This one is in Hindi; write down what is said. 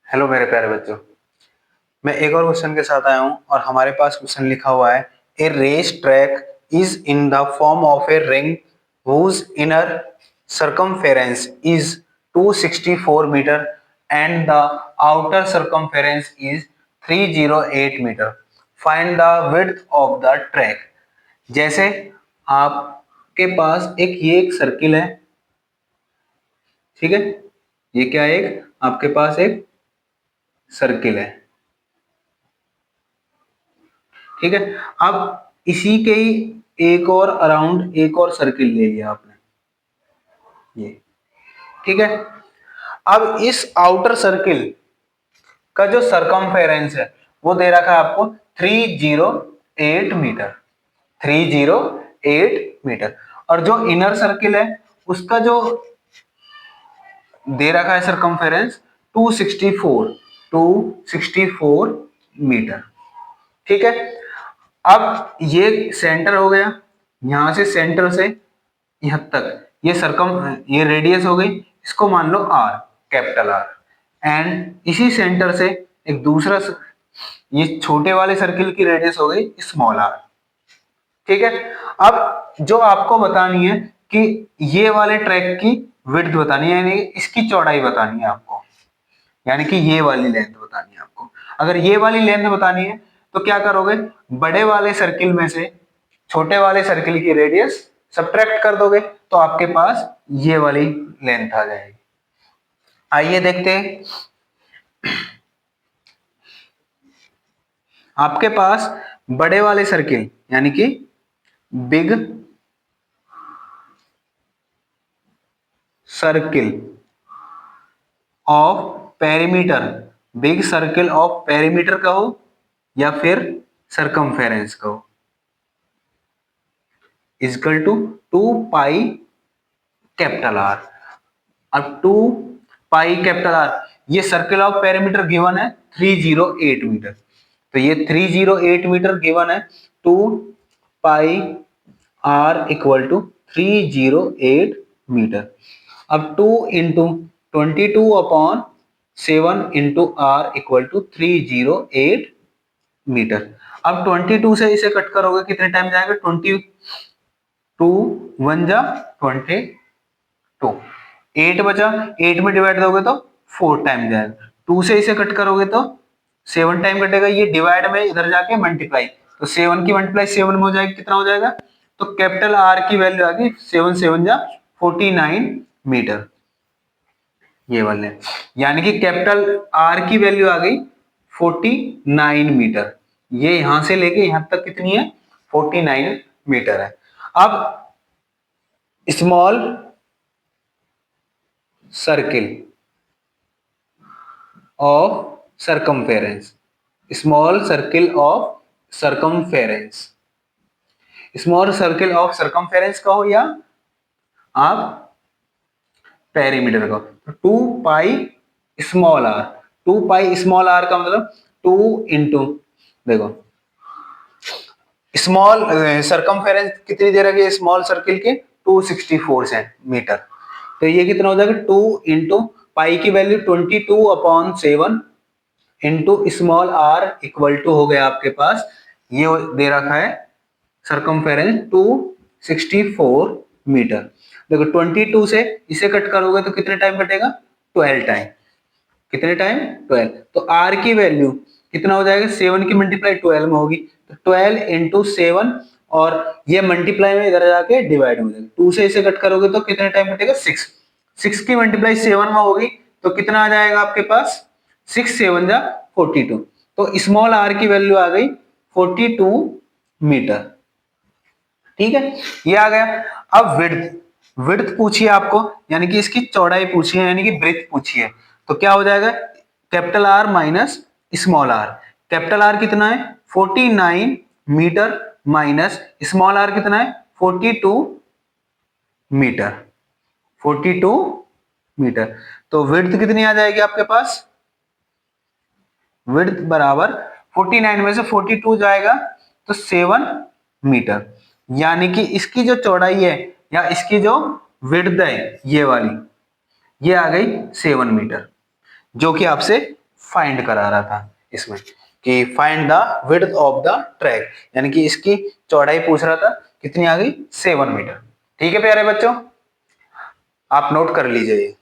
हेलो मेरे प्यारे बच्चों। मैं एक और क्वेश्चन के साथ आया हूं और हमारे पास क्वेश्चन लिखा हुआ है a race track is in the form of a ring whose inner circumference is 264 meter and the outer circumference is 308 meter. Find the width of the track. जैसे आपके पास एक सर्किल है, ठीक है। ये क्या है? एक आपके पास एक सर्किल है, ठीक है। अब इसी के ही एक और अराउंड एक और सर्किल ले लिया आपने, ये, ठीक है। अब इस आउटर सर्किल का जो सरकमफेरेंस है वो दे रखा है आपको 308 मीटर, 308 मीटर। और जो इनर सर्किल है उसका जो दे रखा है सरकमफेरेंस 264 मीटर, ठीक है। अब ये सेंटर हो गया, यहां से सेंटर से यहां तक ये रेडियस हो गई, इसको मान लो आर, कैपिटल आर। एंड इसी सेंटर से एक दूसरा ये छोटे वाले सर्किल की रेडियस हो गई स्मॉल आर, ठीक है। अब जो आपको बतानी है कि ये वाले ट्रैक की विड्थ बतानी है, यानी इसकी चौड़ाई बतानी है आपको, यानी कि ये वाली लेंथ बतानी है आपको। अगर ये वाली लेंथ बतानी है तो क्या करोगे, बड़े वाले सर्किल में से छोटे वाले सर्किल की रेडियस सब्ट्रैक्ट कर दोगे तो आपके पास ये वाली लेंथ आ जाएगी। आइए देखते हैं। आपके पास बड़े वाले सर्किल यानी कि big circle of perimeter, big circle of perimeter कहो या फिर सरकमफेरेंस कहो, equal to 2 pi capital R. अब 2 पाई कैपिटल आर, ये सर्किल ऑफ पेरीमीटर गिवन है 308 मीटर, तो ये 308 मीटर गिवन है। 2 pi R equal to 308 metre. अब 2 into 22/7 into R equal to 308 metre. अब 22 से इसे कट करोगे कितने टाइम जाएगा, 22 1 जा 22, 8 बचा, 8 में डिवाइड दोगे तो 4 टाइम जाएगा। 2 से इसे कट करोगे तो 7 टाइम कटेगा, ये डिवाइड में इधर जाके मल्टीप्लाई, तो 7 की मल्टीप्लाई 7 में हो जाएगी, कितना हो जाएगा, तो कैपिटल आर की वैल्यू आ गई 7 7 जा 49 मीटर, ये वाले, यानी कि कैपिटल आर की वैल्यू आ गई 49 मीटर। ये यहां से लेके यहां तक कितनी है, 49 मीटर है। अब small circle of circumference, small circle of circumference, small circle of circumference कहो या आप पेरीमीटर का, तो 2 pi small R, 2 pi small R का मतलब 2 इंटू, देखो स्मॉल सरकमफेरेंस कितनी दे रखी है स्मॉल सर्किल के, 264 सेंटीमीटर, तो ये कितना हो जाएगा 2 इंटू पाई की value 22/7 into small R equal to हो गया आपके पास, ये दे रखा है सरकमफेरेंस 264 मीटर। देखो 22 से इसे कट करोगे तो कितने टाइम कटेगा, 12 टाइम, कितने टाइम 12, तो आर की वैल्यू कितना हो जाएगा, 7 की मल्टीप्लाई 12 में होगी, तो 12 इंटू 7 और ये मल्टीप्लाई में इधर जाके डिवाइड हो जाएगा, 2 से इसे कट करोगे तो कितने टाइम कटेगा, 6, 6 की मल्टीप्लाई 7 में होगी तो कितना आ जाएगा आपके पास, 6 7 जा 42, तो स्मॉल आर की वैल्यू आ गई 42 मीटर, ठीक है, ये आ गया। अब विड्थ, विड्थ पूछिए आपको, यानी कि इसकी चौड़ाई पूछिए, यानी कि ब्रेथ पूछिए, तो क्या हो जाएगा, capital R minus small R. Capital R कितना है 49 मीटर माइनस स्मॉल आर कितना है 42 मीटर, 42 मीटर, तो विड्थ कितनी आ जाएगी आपके पास, विड्थ बराबर 49 में से 42 जाएगा तो 7 मीटर, यानी कि इसकी जो चौड़ाई है या इसकी जो विड्थ है ये वाली, ये आ गई 7 मीटर, जो कि आपसे फाइंड करा रहा था इसमें कि find the width of the track, यानी कि इसकी चौड़ाई पूछ रहा था, कितनी आ गई 7 मीटर। ठीक है प्यारे बच्चों, आप नोट कर लीजिए।